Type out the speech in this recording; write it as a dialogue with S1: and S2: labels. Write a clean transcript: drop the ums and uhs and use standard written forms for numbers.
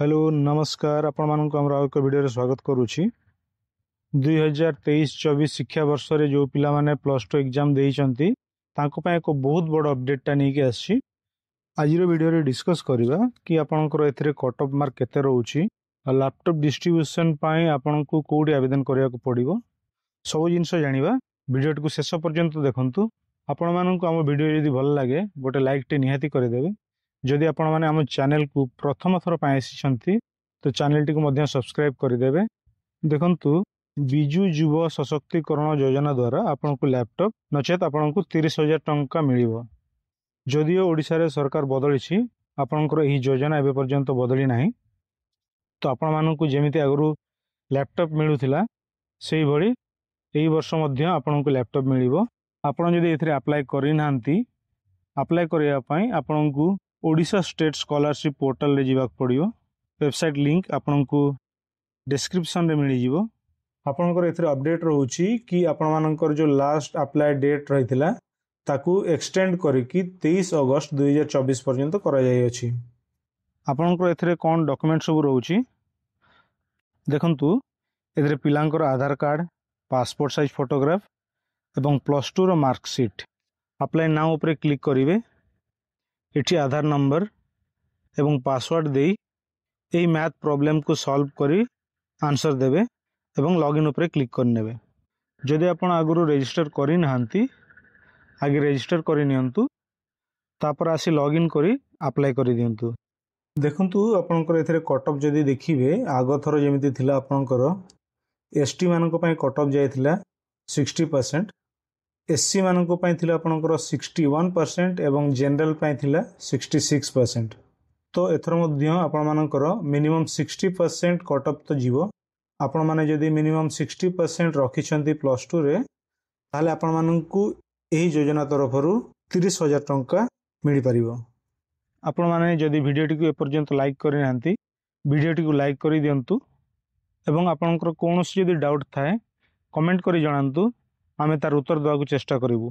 S1: Hello नमस्कार आपण मानक आम एक वीडियो स्वागत करुच्ची 2023-24 शिक्षा वर्ष रे जो पिला माने प्लस टू एग्जाम देइचंती तांको पय एक बहुत बड़ अपडेट नहीं कि आसी आज वीडियो रे डिस्कस करबा कि आपनकर एथरे कट ऑफ मार्क केते रहउची और लैपटॉप डिस्ट्रीब्यूशन पाई आपनको कोडी आवेदन करिया को पड़िबो सब जिंस जानिबा वीडियो को शेष पर्यंत देखंतु। आपण मानक आम वीडियो यदि भल लागे गोटे लाइक टे निहाती कर देबे। जदि आपण माने आम चैनल को प्रथम थर पाई आसी तो चैनल टी को सब्सक्राइब करदेवे। देखंतु विजु युव सशक्तिकरण योजना द्वारा आपन को लैपटॉप नचेत आपन को 30,000 टंका मिलिबो। जदियो ओडिशा रे सरकार बदलिछि आपनकर एही योजना एबे पर्यंत बदली नाही। तो आपण मानन को जेमिति आगरु लैपटॉप मिलुथिला सेही भली एही वर्ष मध्य आपन को लैपटॉप मिलिबो। आपण जदि एथरे अप्लाई करि नांती अप्लाई करिया पई आपन को ओडिशा स्टेट स्कॉलरशिप पोर्टल रे जीवाक पड़ियो। वेबसाइट लिंक आपन को डिस्क्रिप्शन रे मिली जीवो। आपनकर एथरे अपडेट रहउची कि आपण मानकर जो लास्ट अप्लाई डेट रहितला ताकू एक्सटेंड करिकि 23 अगस्त 2024 पर्यंत करा जाय अछि। आपनकर एथरे कोन डॉक्यूमेंट सब रहउची देखंतु। एथरे पिलांकर आधार कार्ड, पासपोर्ट साइज फोटोग्राफ एवं प्लस 2 रो मार्कशीट। अप्लाई नाउ ऊपर क्लिक करिवे। एठी आधार नंबर एवं पासवर्ड देई एही मैथ प्रॉब्लम को सॉल्व करी आंसर देवे एवं लॉगिन ऊपर क्लिक करनेबे। जदि आपण आगुरु रजिस्टर करि नाहंती आगे रजिस्टर करि नियंतु तापर आसी लॉगिन करी अप्लाई करि दियंतु। देखंतु आपनकर एथरे कट ऑफ जदि देखिबे आगो थरो जेमिति थिला आपनकर एसटी मानको पय कट ऑफ जायथिला 60%, एससी मानको पय थिला आपनकर 61% एवं जनरल पय थिला 66%। तो एथर मध्य आपण मानकर मिनिमम 60% कट ऑफ तो जीवो। आपण माने जदि मिनिमम 60% रखिछंती प्लस 2 रे ताले आपण माननकु एही योजना तरफरु 30,000 टंका मिली परिबो। आपण माने जदि वीडियोटी को एपर्यंत लाइक करि नांती वीडियोटी को लाइक करि दियंतु एवं आपनकर कोनोसी जदि डाउट थाए कमेंट करि जणांतु आमे तार उत्तर देबाकू चेष्टा करिवु।